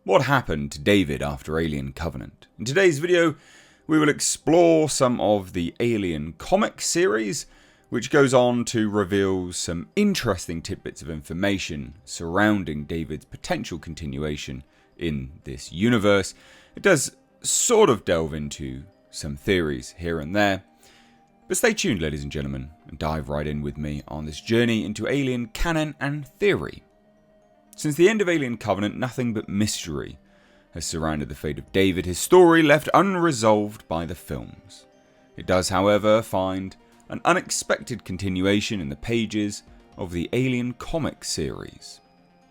what happened to David after Alien Covenant. In today's video, we will explore some of the Alien comic series, which goes on to reveal some interesting tidbits of information surrounding David's potential continuation in this universe. It does sort of delve into some theories here and there, but stay tuned, ladies and gentlemen, and dive right in with me on this journey into Alien canon and theory. Since the end of Alien Covenant, nothing but mystery has surrounded the fate of David, his story left unresolved by the films. It does, however, find an unexpected continuation in the pages of the Alien comic series.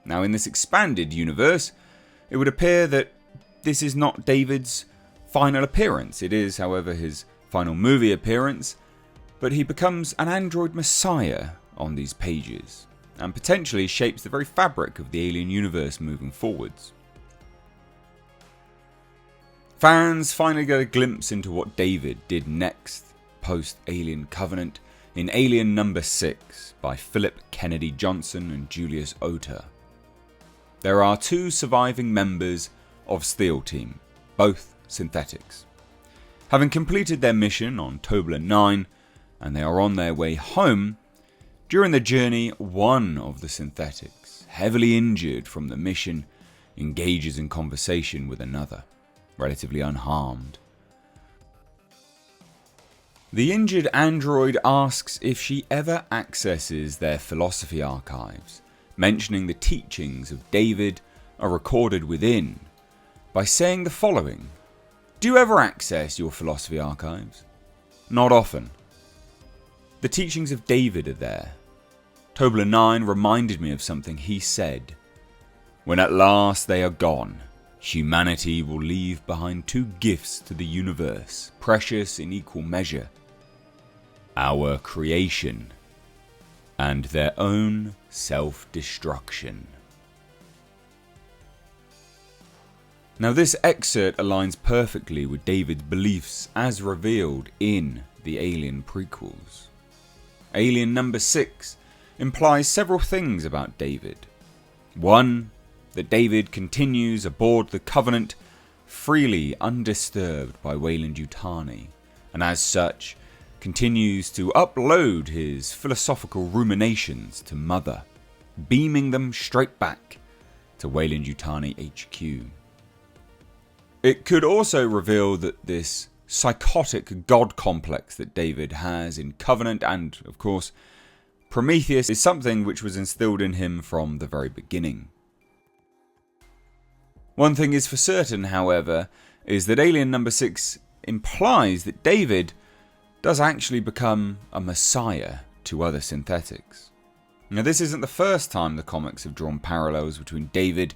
Now, in this expanded universe, it would appear that this is not David's final appearance. It is, however, his final movie appearance, but he becomes an android messiah on these pages, and potentially shapes the very fabric of the Alien universe moving forwards. Fans finally get a glimpse into what David did next, post-Alien Covenant, in Alien No. 6 by Philip Kennedy Johnson and Julius Otter. There are two surviving members of SEAL Team, both synthetics. Having completed their mission on Tobler 9, and they are on their way home, during the journey, one of the synthetics, heavily injured from the mission, engages in conversation with another, relatively unharmed. The injured android asks if she ever accesses their philosophy archives, mentioning the teachings of David are recorded within, by saying the following: "Do you ever access your philosophy archives?" "Not often." The teachings of David are there. Tobler 9 reminded me of something he said. "When at last they are gone, humanity will leave behind two gifts to the universe, precious in equal measure: our creation and their own self-destruction." Now, this excerpt aligns perfectly with David's beliefs as revealed in the Alien prequels. Alien No. 6 implies several things about David. One, that David continues aboard the Covenant freely undisturbed by Weyland-Yutani, and as such continues to upload his philosophical ruminations to Mother, beaming them straight back to Weyland-Yutani HQ. It could also reveal that this psychotic god complex that David has in Covenant and, of course, Prometheus is something which was instilled in him from the very beginning. One thing is for certain, however, is that Alien No. 6 implies that David does actually become a messiah to other synthetics. Now, this isn't the first time the comics have drawn parallels between David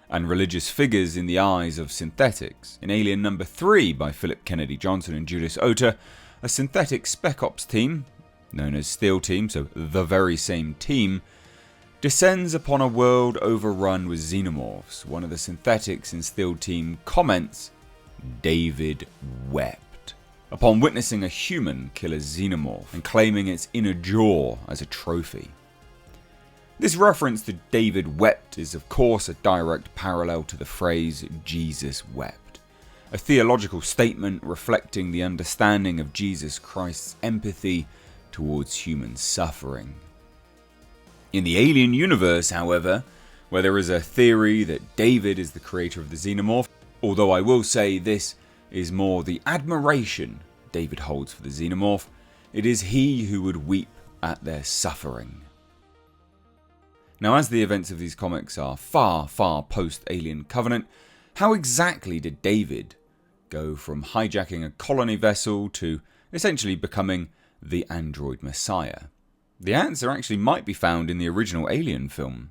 and religious figures in the eyes of synthetics. In Alien No. 3 by Philip Kennedy Johnson and Julius Otter, a synthetic Spec Ops team, known as SEAL Team, so the very same team, descends upon a world overrun with xenomorphs. One of the synthetics in SEAL Team comments, "David wept," upon witnessing a human kill a xenomorph and claiming its inner jaw as a trophy. This reference to David wept is, of course, a direct parallel to the phrase Jesus wept, a theological statement reflecting the understanding of Jesus Christ's empathy towards human suffering. In the Alien universe, however, where there is a theory that David is the creator of the xenomorph, although I will say this is more the admiration David holds for the xenomorph, it is he who would weep at their suffering. Now, as the events of these comics are far, far post-Alien Covenant, how exactly did David go from hijacking a colony vessel to essentially becoming the android messiah? The answer actually might be found in the original Alien film.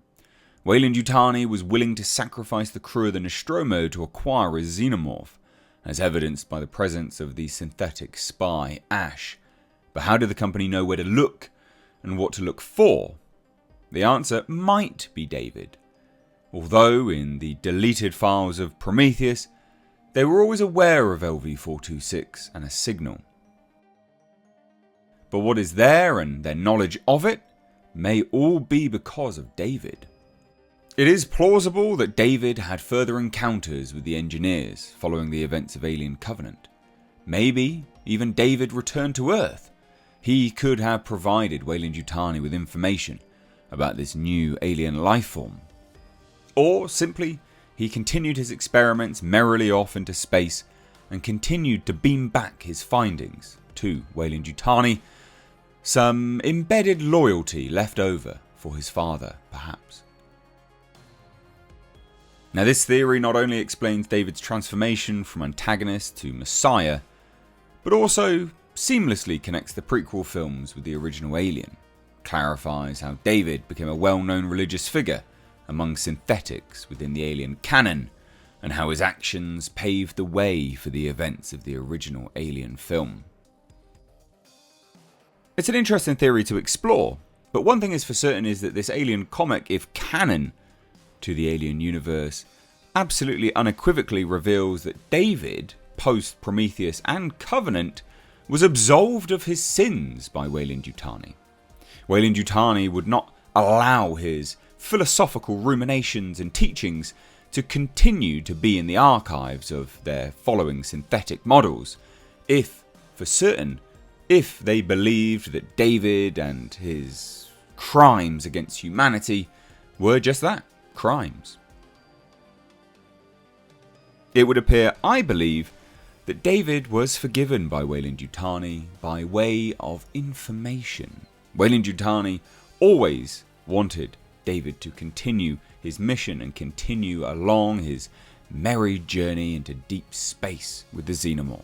Weyland-Yutani was willing to sacrifice the crew of the Nostromo to acquire a xenomorph, as evidenced by the presence of the synthetic spy, Ash. But how did the company know where to look and what to look for? The answer might be David, although in the deleted files of Prometheus, they were always aware of LV-426 and a signal. But what is there and their knowledge of it may all be because of David. It is plausible that David had further encounters with the engineers following the events of Alien Covenant. Maybe even David returned to Earth. He could have provided Weyland-Yutani with information about this new alien lifeform. Or simply, he continued his experiments merrily off into space and continued to beam back his findings to Weyland-Yutani, some embedded loyalty left over for his father, perhaps. Now, this theory not only explains David's transformation from antagonist to messiah, but also seamlessly connects the prequel films with the original Alien, clarifies how David became a well-known religious figure among synthetics within the Alien canon, and how his actions paved the way for the events of the original Alien film. It's an interesting theory to explore, but one thing is for certain is that this Alien comic, if canon to the Alien universe, absolutely unequivocally reveals that David, post-Prometheus and Covenant, was absolved of his sins by Weyland-Yutani. Weyland-Yutani would not allow his philosophical ruminations and teachings to continue to be in the archives of their following synthetic models, if, for certain, if they believed that David and his crimes against humanity were just that, crimes. It would appear, I believe, that David was forgiven by Weyland-Yutani by way of information. Weyland-Yutani always wanted David to continue his mission and continue along his merry journey into deep space with the Xenomorph.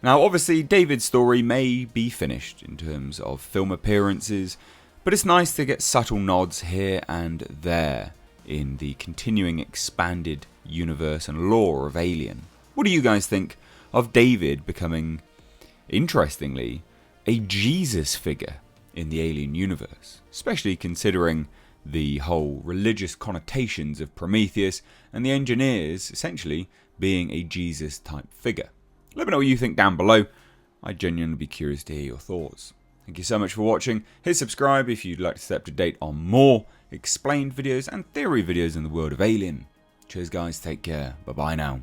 Now, obviously, David's story may be finished in terms of film appearances, but it's nice to get subtle nods here and there in the continuing expanded universe and lore of Alien. What do you guys think of David becoming, interestingly, a Jesus figure in the Alien universe, especially considering the whole religious connotations of Prometheus and the engineers essentially being a Jesus type figure? Let me know what you think down below. I'd genuinely be curious to hear your thoughts. Thank you so much for watching. Hit subscribe if you'd like to stay up to date on more explained videos and theory videos in the world of Alien. Cheers guys, take care, bye bye now.